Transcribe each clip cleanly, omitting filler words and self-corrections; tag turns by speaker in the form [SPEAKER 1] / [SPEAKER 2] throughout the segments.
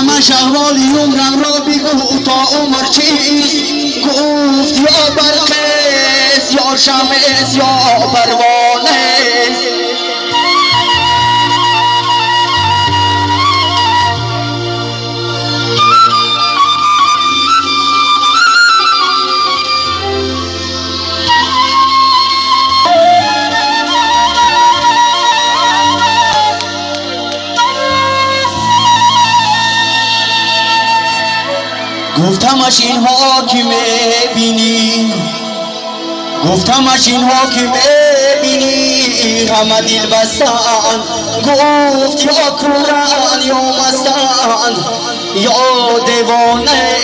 [SPEAKER 1] گفتمش احوالی عمرم را بگو تا عمر چیست، گفت یا برقس یا شمس یا پروانه. گفتمش اینها که میبینی، گفتمش اینها که میبینی همه دل بستن، گفت یا کورن یا مستن یا دیوانه.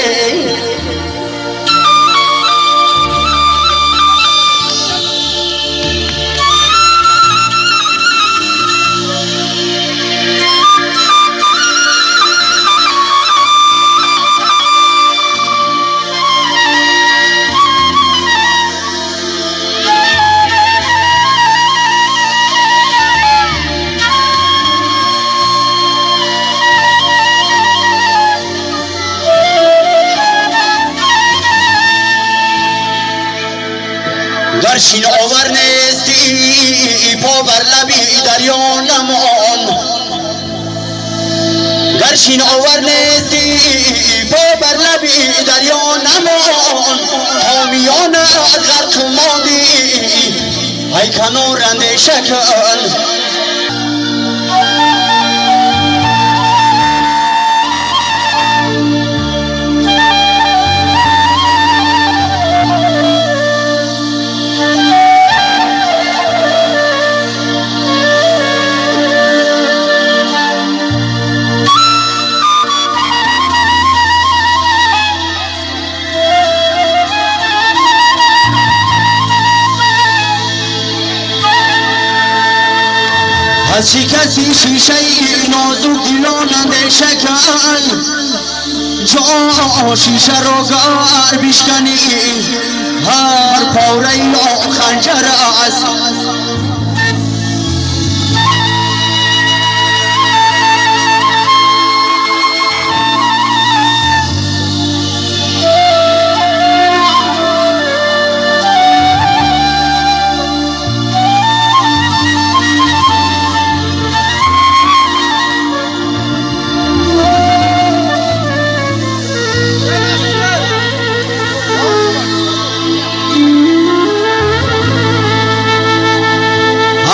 [SPEAKER 1] گرچین آور نیستی پا بر لبی دریا نمان، گرچین آور نیستی پا بر لبی دریا نمان، حامیانت غرق ماندی ای کنار اندیشه کن. از شکستی شیشه نازک دلان اندیشه کن، جا شیشه را گر بشکنی هر پاره یا خنجر است.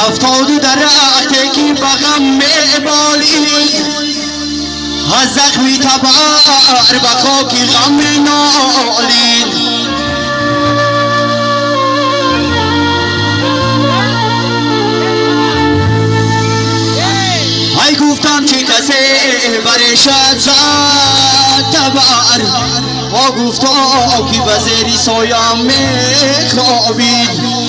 [SPEAKER 1] افتاده در رخته که بغم میبالید، از زخمی تبر به خاک غم نالید. ای گفتم چه کسی برشت زد تبر، با گفتا که به زیر سایم میخوابید.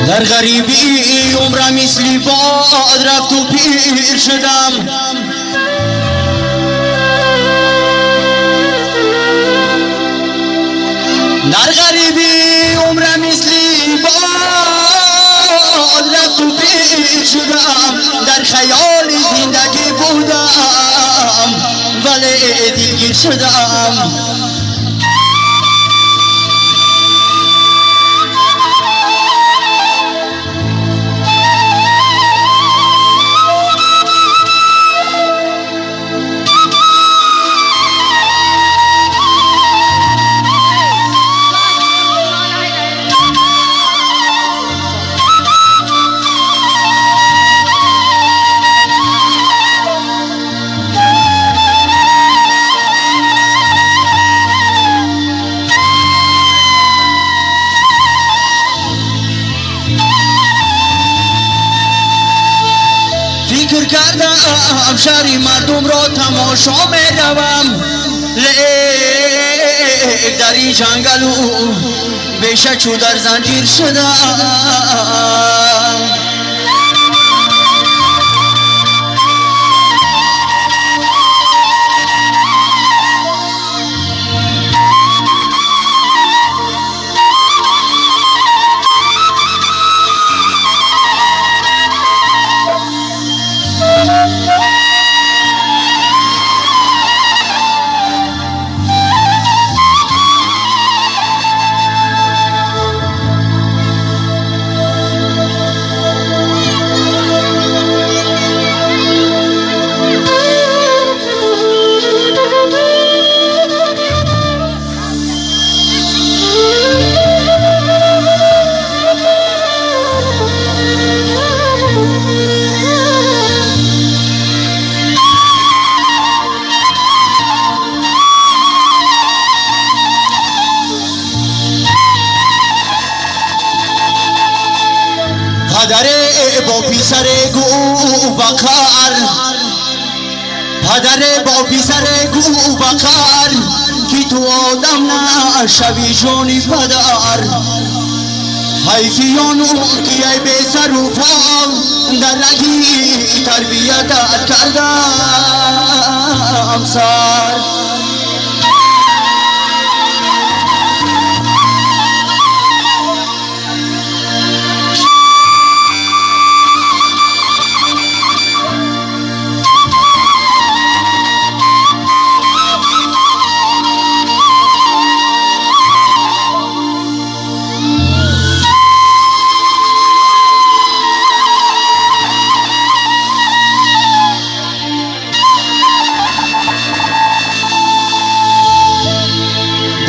[SPEAKER 1] در غریبی عمرم مثلی باد رفت و پیر شدم، در غریبی عمرم مثلی باد رفت و پیر شدم، در خیال زندگی بودم ولی دیگه شدم. فکر کردم شهری مردم را تماشا می‌روم، لیک در این جنگل بیشک در زنجیر شدم. پدر با پیسر گو بکر، پدر با پیسر گو بکر، کی تو آدم نشوی جانی پدر. حیفیانو کی ای بی سر و پا در رگی تربیتت کردم سر.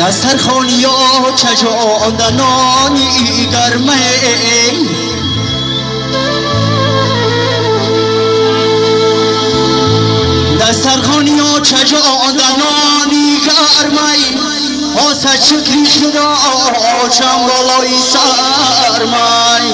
[SPEAKER 1] دسترخوانی ها چجاندنانی گرمه، دسترخوانی ها چجاندنانی گرمه، آسد شکری شده آچم بالای سرمای.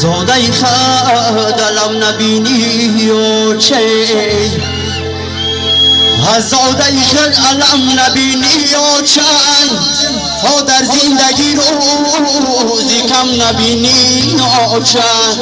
[SPEAKER 1] زاده خدلم نبینی و چه، زاده خدلم نبینی و چند، ها در زندگی روزی کم نبینی و چند.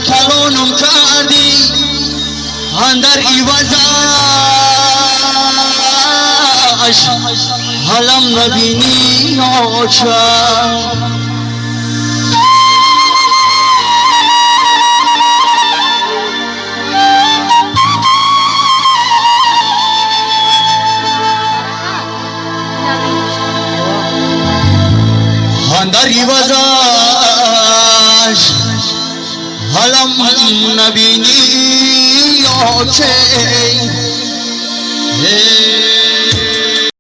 [SPEAKER 1] کلانم کردی اندر ایوازش، حالم نبینی آچه. اندر ایوازش حالم نبینی آچه.